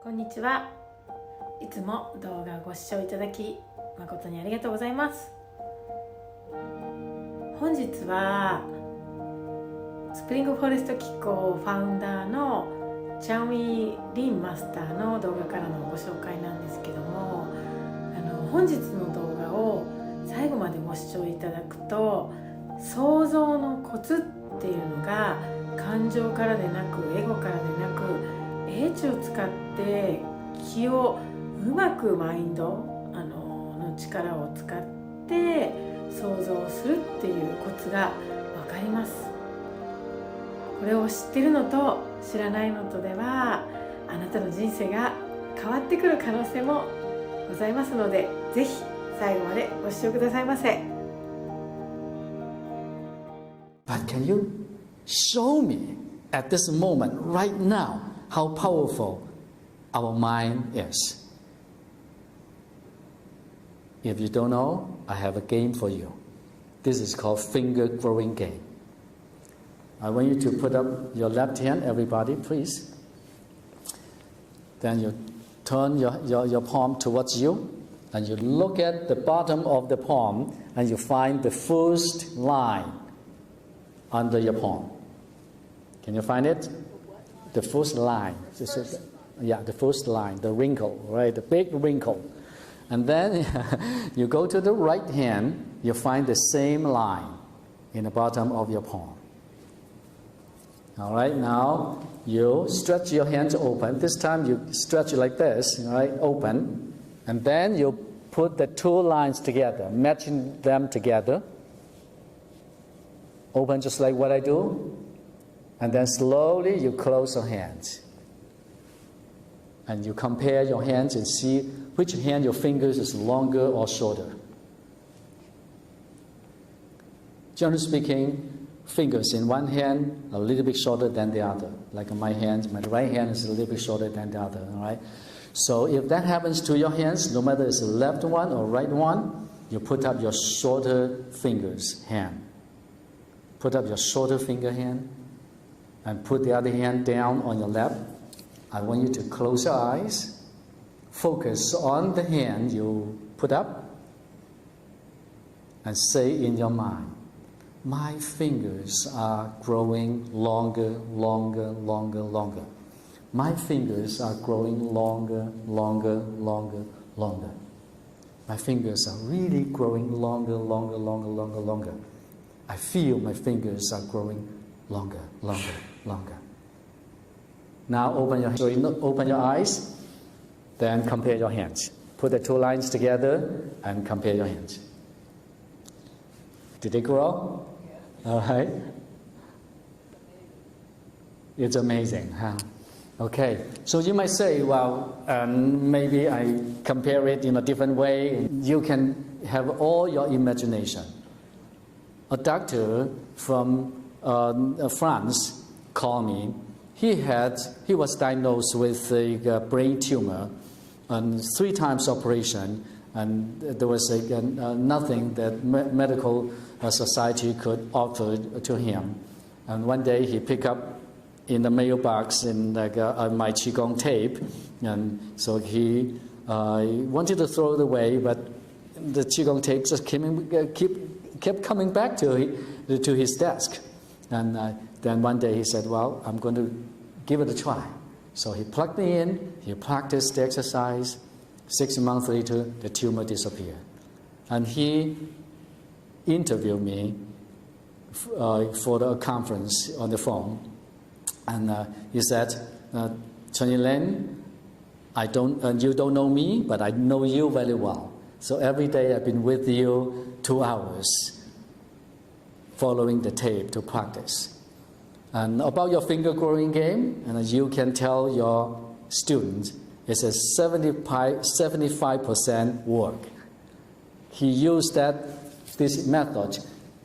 こんにちは。いつも動画をご視聴いただき誠にありがとうございます。本日はスプリングフォレスト気功ファウンダーのチャンイリンマスターの動画からのご紹介なんですけども、本日の動画を最後までご視聴いただくと、創造のコツっていうのが感情からでなくエゴからでなく英知を使って気をうまくマインドの力を使って想像するっていうコツが分かります。これを知ってるのと知らないのとではあなたの人生が変わってくる可能性もございますので、ぜひ最後までご視聴くださいませ。 But can you show me at this moment, right now, how powerful our mind is? If you don't know, I have a game for you. This is called finger growing game. I want you to put up your left hand, everybody, please. Then you turn your palm towards you, and you look at the bottom of the palm, and you find the first line under your palm. Can you find it? The first line. Yeah, the first line, the wrinkle, right? The big wrinkle. And then you go to the right hand, you find the same line in the bottom of your palm. All right, now you stretch your hands open. This time you stretch it like this, right? Open. And then you put the two lines together, matching them together. Open just like what I do. And then slowly you close your hands. And you compare your hands and see which hand your fingers is longer or shorter. Generally speaking, fingers in one hand are a little bit shorter than the other. Like my hand, my right hand is a little bit shorter than the other, all right? So if that happens to your hands, no matter it's the left one or right one, you put up your shorter fingers hand. Put up your shorter finger hand and put the other hand down on your lap. I want you to close your eyes, focus on the hand you put up, and say in your mind, my fingers are growing longer, longer, longer, longer. My fingers are growing longer, longer, longer, longer. My fingers are really growing longer, longer, longer, longer, longer. I feel my fingers are growing longer, longer, longer. Now open your eyes, then compare your hands. Put the two lines together and compare your hands. Did they grow? All right. It's amazing, huh? Okay, so you might say, well, maybe I compare it in a different way. You can have all your imagination. A doctor from France called me. He was diagnosed with a brain tumor and 3 times operation, and there was nothing that medical society could offer to him. And one day he picked up in the mailbox in my qigong tape, and so he wanted to throw it away, but the qigong tape just kept coming back to his desk. And then one day he said, well, I'm going to give it a try. So he plugged me in, he practiced the exercise. 6 months later, the tumor disappeared. And he interviewed me for the conference on the phone. And he said, Chun Len, you don't know me, but I know you very well. So every day I've been with you 2 hours, following the tape to practice. And about your finger growing game, and you can tell your students, it's a 75% work. He used this method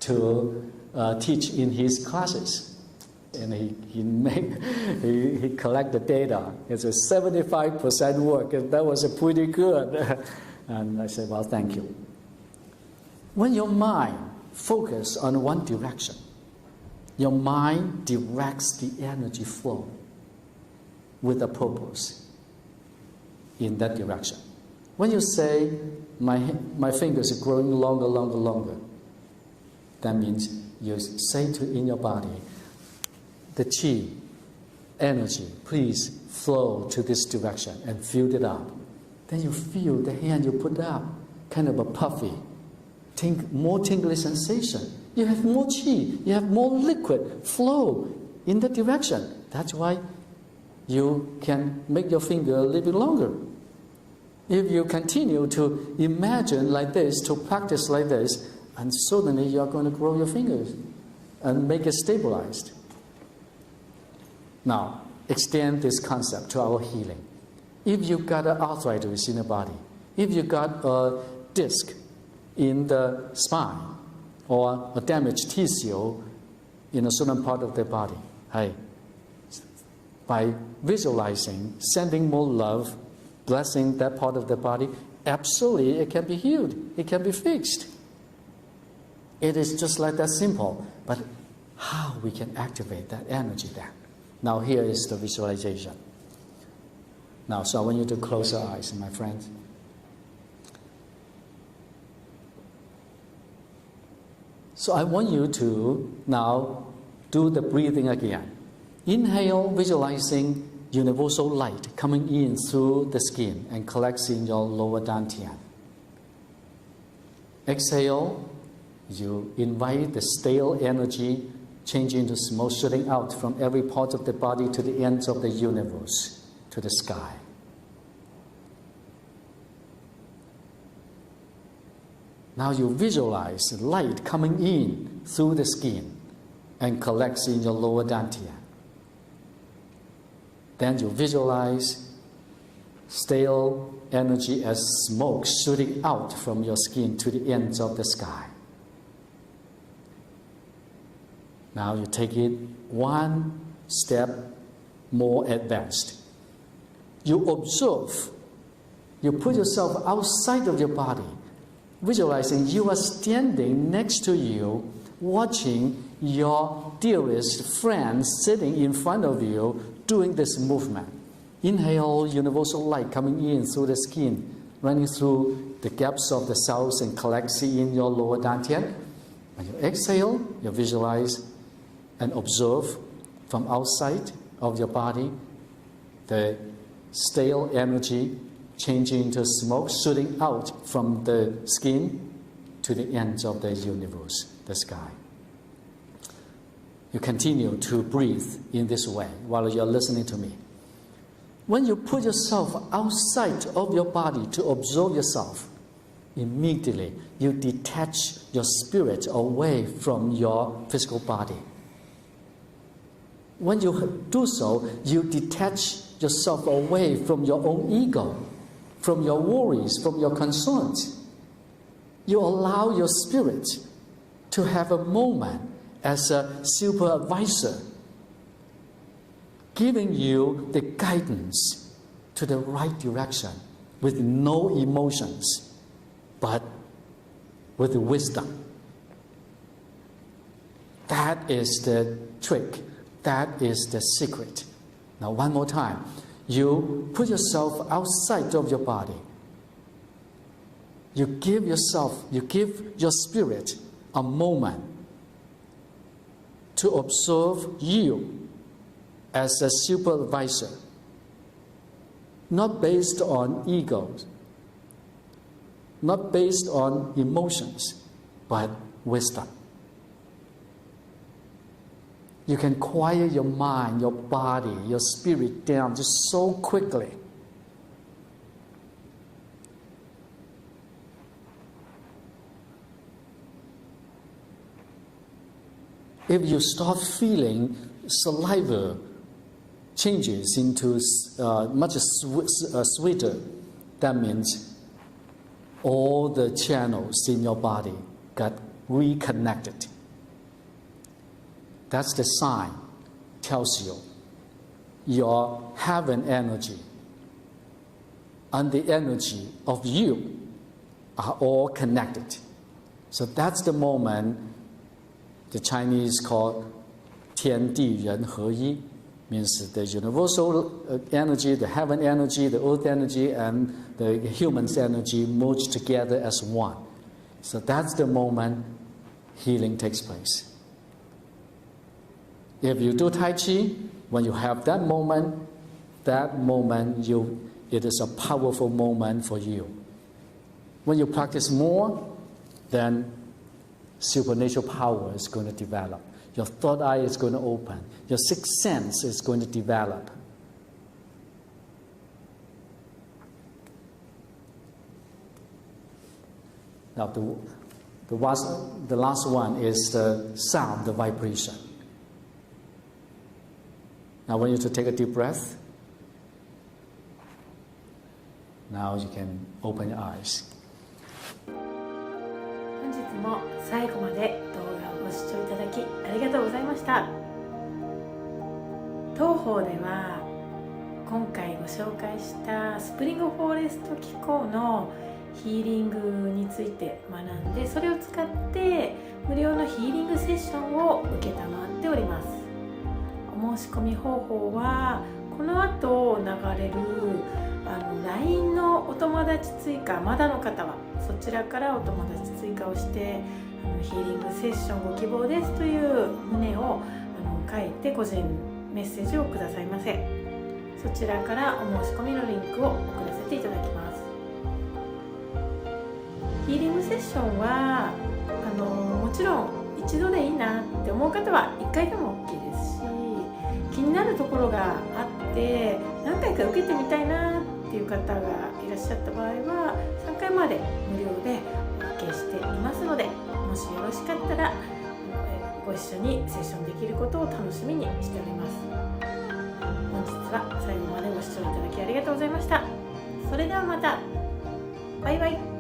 to teach in his classes. And he collect the data. It's a 75% work, and that was pretty good. And I said, well, thank you. When your mind focuses on one direction, your mind directs the energy flow with a purpose. in that direction. When you say, my fingers are growing longer, that means you say in your body, the chi, energy, please flow to this direction and fill it up. Then you feel the hand you put up, kind of a puffy, more tingly sensation. You have more chi, you have more liquid flow in that direction. That's why you can make your finger a little bit longer. If you continue to imagine like this, to practice like this, and suddenly you are going to grow your fingers and make it stabilized. Now, extend this concept to our healing. If you got an arthritis in the body, if you got a disc in the spine, or a damaged tissue in a certain part of the body, by visualizing, sending more love, blessing that part of the body, absolutely it can be healed, it can be fixed. It is just like that simple, but how we can activate that energy then? Now here is the visualization. Now, so I want you to close your eyes, my friends. So I want you to now do the breathing again. Inhale, visualizing universal light coming in through the skin and collects in your lower dantian. Exhale, you invite the stale energy changing into smoke shooting out from every part of the body to the ends of the universe, to the sky. Now you visualize light coming in through the skin and collects in your lower dantian. Then you visualize stale energy as smoke shooting out from your skin to the ends of the sky. Now you take it one step more advanced. You observe, you put yourself outside of your body, visualizing you are standing next to you, watching your dearest friend sitting in front of you doing this movement. Inhale, universal light coming in through the skin, running through the gaps of the cells and collecting in your lower dantian. When you exhale, you visualize and observe from outside of your body the stale energy changing into smoke shooting out from the skin to the ends of the universe, the sky. You continue to breathe in this way while you're listening to me. When you put yourself outside of your body to observe yourself, immediately you detach your spirit away from your physical body. When you do so, you detach yourself away from your own ego, from your worries, from your concerns. You allow your spirit to have a moment as a supervisor, giving you the guidance to the right direction with no emotions, but with wisdom. That is the trick. That is the secret. Now, one more time. You put yourself outside of your body. You give your spirit a moment to observe you as a supervisor, not based on egos, not based on emotions, but wisdom. You can quiet your mind, your body, your spirit down just so quickly. If you start feeling saliva changes into much sweeter, that means all the channels in your body got reconnected. That's the sign, tells you your heaven energy and the energy of you are all connected. So that's the moment the Chinese call 天地人合一, Means the universal energy, the heaven energy, the earth energy, and the human's energy merge together as one. So that's the moment healing takes place. If you do Tai Chi, when you have that moment, it is a powerful moment for you. When you practice more, then supernatural power is going to develop. Your third eye is going to open. Your sixth sense is going to develop. Now, the last one is the sound, the vibration. Now, I want you to take a deep breath. Now you can open your eyes. 本日も最後まで動画をご視聴いただきありがとうございました。当方では今回ご紹介したスプリングフォレスト気功のヒーリングについて学んで、それを使って無料のヒーリングセッションを受けたまっております。お申し込み方法はこの後流れるLINE のお友達追加、まだの方はそちらからお友達追加をしてヒーリングセッションご希望ですという旨を書いて個人メッセージをくださいませ。そちらからお申し込みのリンクを送らせていただきます。ヒーリングセッションはもちろん一度でいいなって思う方は1回でも OK ですし、気になるところがあって何回か受けてみたいなっていう方がいらっしゃった場合は3回まで無料でお受けしていますので、もしよろしかったらご一緒にセッションできることを楽しみにしております。本日は最後までご視聴いただきありがとうございました。それではまた。バイバイ。